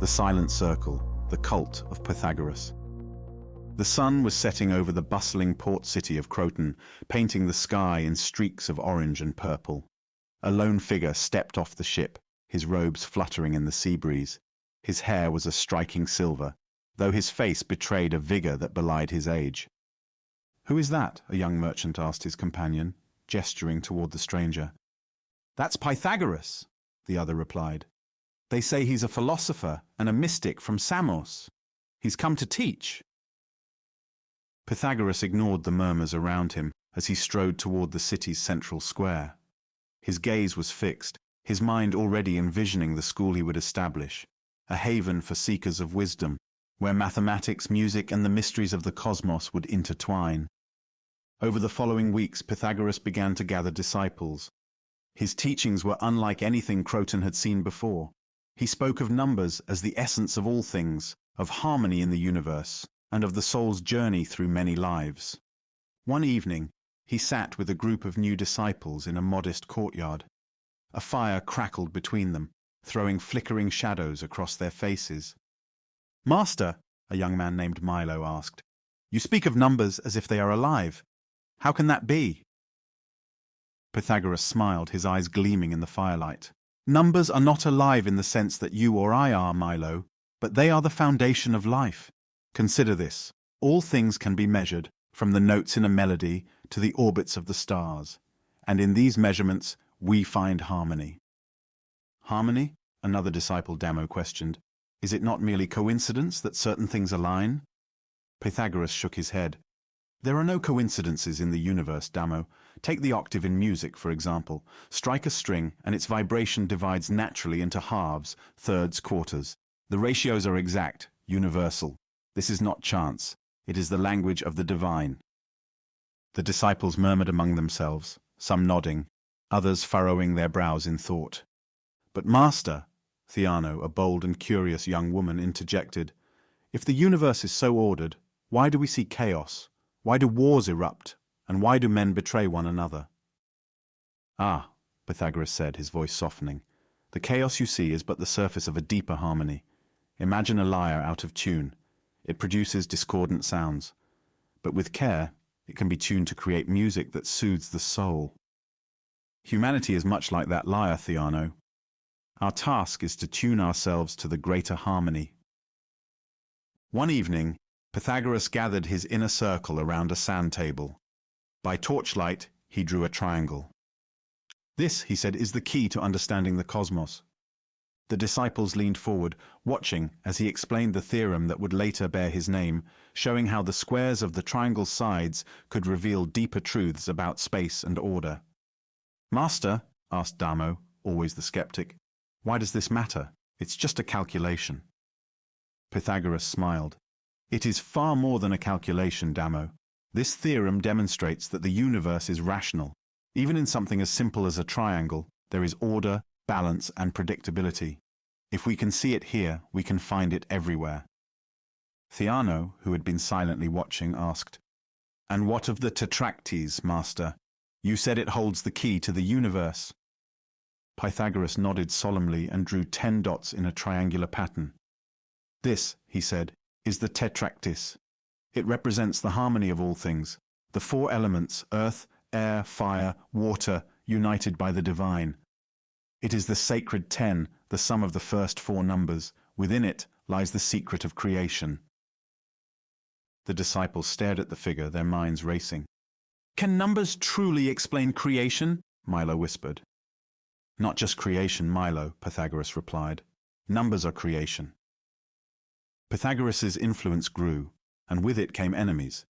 The Silent Circle, the cult of Pythagoras. The sun was setting over the bustling port city of Croton, painting the sky in streaks of orange and purple. A lone figure stepped off the ship, his robes fluttering in the sea breeze. His hair was a striking silver, though his face betrayed a vigor that belied his age. "Who is that?" a young merchant asked his companion, gesturing toward the stranger. "That's Pythagoras," the other replied. "They say he's a philosopher and a mystic from Samos. He's come to teach." Pythagoras ignored the murmurs around him as he strode toward the city's central square. His gaze was fixed, his mind already envisioning the school he would establish, a haven for seekers of wisdom, where mathematics, music, and the mysteries of the cosmos would intertwine. Over the following weeks, Pythagoras began to gather disciples. His teachings were unlike anything Croton had seen before. He spoke of numbers as the essence of all things, of harmony in the universe, and of the soul's journey through many lives. One evening, he sat with a group of new disciples in a modest courtyard. A fire crackled between them, throwing flickering shadows across their faces. "Master," a young man named Milo asked, "you speak of numbers as if they are alive. How can that be?" Pythagoras smiled, his eyes gleaming in the firelight. "Numbers are not alive in the sense that you or I are, Milo, but they are the foundation of life. Consider this. All things can be measured, from the notes in a melody to the orbits of the stars. And in these measurements, we find harmony." "Harmony?" another disciple Damo questioned. "Is it not merely coincidence that certain things align?" Pythagoras shook his head. "There are no coincidences in the universe, Damo. Take the octave in music, for example. Strike a string, and its vibration divides naturally into halves, thirds, quarters. The ratios are exact, universal. This is not chance. It is the language of the divine." The disciples murmured among themselves, some nodding, others furrowing their brows in thought. "But Master," Theano, a bold and curious young woman, interjected, "if the universe is so ordered, why do we see chaos? Why do wars erupt? And why do men betray one another?" "Ah," Pythagoras said, his voice softening, "the chaos you see is but the surface of a deeper harmony. Imagine a lyre out of tune. It produces discordant sounds. But with care, it can be tuned to create music that soothes the soul. Humanity is much like that lyre, Theano. Our task is to tune ourselves to the greater harmony." One evening, Pythagoras gathered his inner circle around a sand table. By torchlight, he drew a triangle. "This," he said, "is the key to understanding the cosmos." The disciples leaned forward, watching as he explained the theorem that would later bear his name, showing how the squares of the triangle's sides could reveal deeper truths about space and order. "Master," asked Damo, always the skeptic, "why does this matter? It's just a calculation." Pythagoras smiled. "It is far more than a calculation, Damo. This theorem demonstrates that the universe is rational. Even in something as simple as a triangle, there is order, balance, and predictability. If we can see it here, we can find it everywhere." Theano, who had been silently watching, asked, "And what of the tetractys, Master? You said it holds the key to the universe." Pythagoras nodded solemnly and drew 10 dots in a triangular pattern. "This," he said, "is the tetractys. It represents the harmony of all things, the 4 elements, earth, air, fire, water, united by the divine. It is the sacred 10, the sum of the first 4 numbers. Within it lies the secret of creation." The disciples stared at the figure, their minds racing. "Can numbers truly explain creation?" Milo whispered. "Not just creation, Milo," Pythagoras replied. "Numbers are creation." Pythagoras's influence grew, and with it came enemies.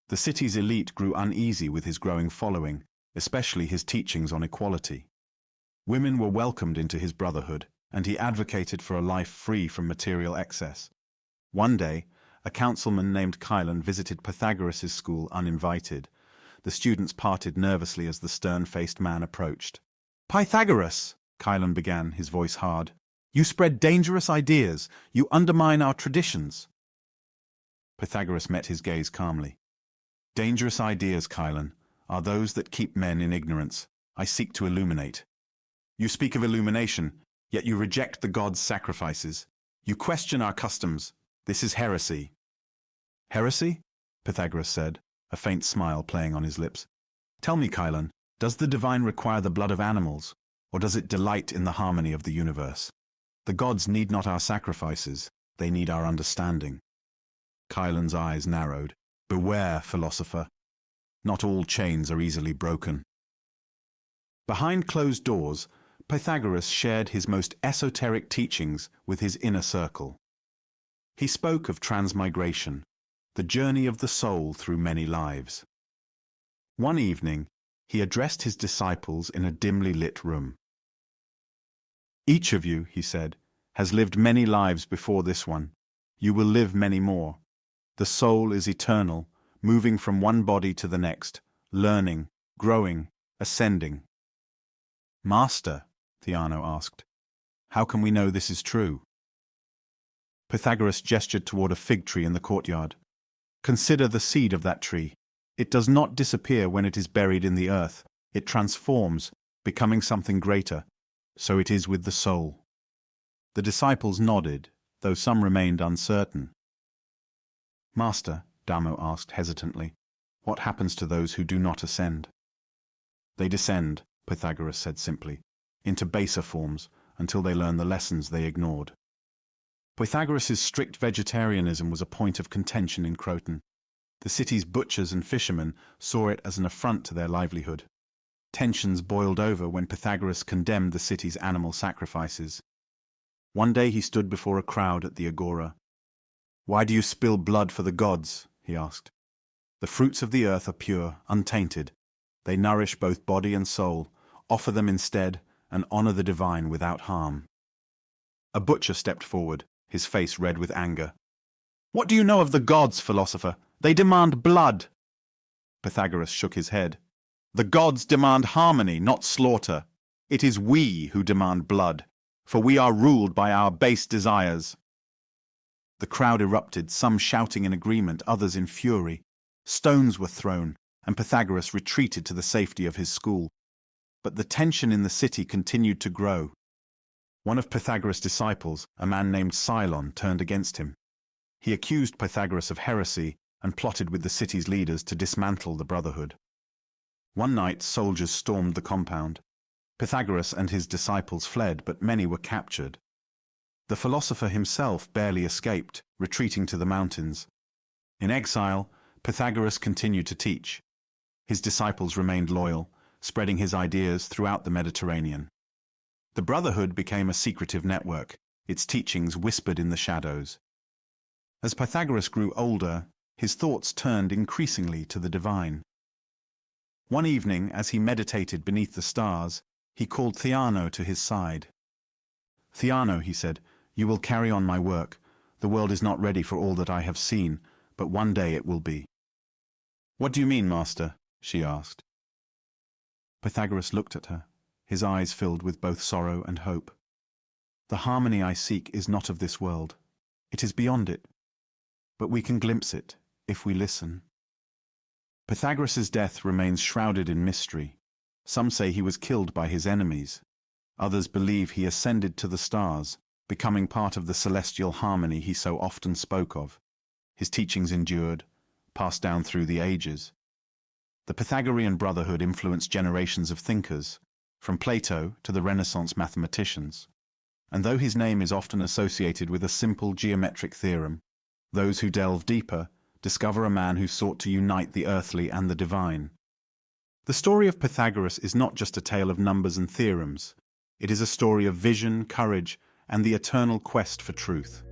The city's elite grew uneasy with his growing following, especially his teachings on equality. Women were welcomed into his brotherhood, and he advocated for a life free from material excess. One day, a councilman named Chilon visited Pythagoras's school uninvited. The students parted nervously as the stern-faced man approached. "Pythagoras," Chilon began, his voice hard, "you spread dangerous ideas. You undermine our traditions." Pythagoras met his gaze calmly. "Dangerous ideas, Chilon, are those that keep men in ignorance. I seek to illuminate. You speak of illumination, yet you reject the gods' sacrifices. You question our customs. This is heresy. Heresy? Pythagoras said, a faint smile playing on his lips. Tell me, Kylon, does the divine require the blood of animals, or does it delight in the harmony of the universe? The gods need not our sacrifices, they need our understanding. Kylon's eyes narrowed. Beware, philosopher. Not all chains are easily broken. Behind closed doors, Pythagoras shared his most esoteric teachings with his inner circle. He spoke of transmigration, the journey of the soul through many lives. One evening, he addressed his disciples in a dimly lit room. Each of you, he said, has lived many lives before this one. You will live many more. The soul is eternal, moving from one body to the next, learning, growing, ascending. Master, Theano asked, how can we know this is true? Pythagoras gestured toward a fig tree in the courtyard. Consider the seed of that tree. It does not disappear when it is buried in the earth. It transforms, becoming something greater. So it is with the soul. The disciples nodded, though some remained uncertain. Master, Damo asked hesitantly, what happens to those who do not ascend? They descend, Pythagoras said simply, into baser forms until they learn the lessons they ignored. Pythagoras's strict vegetarianism was a point of contention in Croton. The city's butchers and fishermen saw it as an affront to their livelihood. Tensions boiled over when Pythagoras condemned the city's animal sacrifices. One day he stood before a crowd at the agora. Why do you spill blood for the gods? He asked. The fruits of the earth are pure, untainted. They nourish both body and soul. Offer them instead, and honor the divine without harm. A butcher stepped forward, his face red with anger. What do you know of the gods, philosopher? They demand blood. Pythagoras shook his head. The gods demand harmony, not slaughter. It is we who demand blood, for we are ruled by our base desires. The crowd erupted, some shouting in agreement, others in fury. Stones were thrown, and Pythagoras retreated to the safety of his school. But the tension in the city continued to grow. One of Pythagoras' disciples, a man named Cylon, turned against him. He accused Pythagoras of heresy and plotted with the city's leaders to dismantle the Brotherhood. One night, soldiers stormed the compound. Pythagoras and his disciples fled, but many were captured. The philosopher himself barely escaped, retreating to the mountains. In exile, Pythagoras continued to teach. His disciples remained loyal, spreading his ideas throughout the Mediterranean. The Brotherhood became a secretive network, its teachings whispered in the shadows. As Pythagoras grew older, his thoughts turned increasingly to the divine. One evening, as he meditated beneath the stars, he called Theano to his side. Theano, he said, you will carry on my work. The world is not ready for all that I have seen, but one day it will be. What do you mean, master? She asked. Pythagoras looked at her, his eyes filled with both sorrow and hope. The harmony I seek is not of this world. It is beyond it. But we can glimpse it, if we listen. Pythagoras's death remains shrouded in mystery. Some say he was killed by his enemies. Others believe he ascended to the stars, becoming part of the celestial harmony he so often spoke of. His teachings endured, passed down through the ages. The Pythagorean Brotherhood influenced generations of thinkers, from Plato to the Renaissance mathematicians. And though his name is often associated with a simple geometric theorem, those who delve deeper discover a man who sought to unite the earthly and the divine. The story of Pythagoras is not just a tale of numbers and theorems. It is a story of vision, courage, and the eternal quest for truth.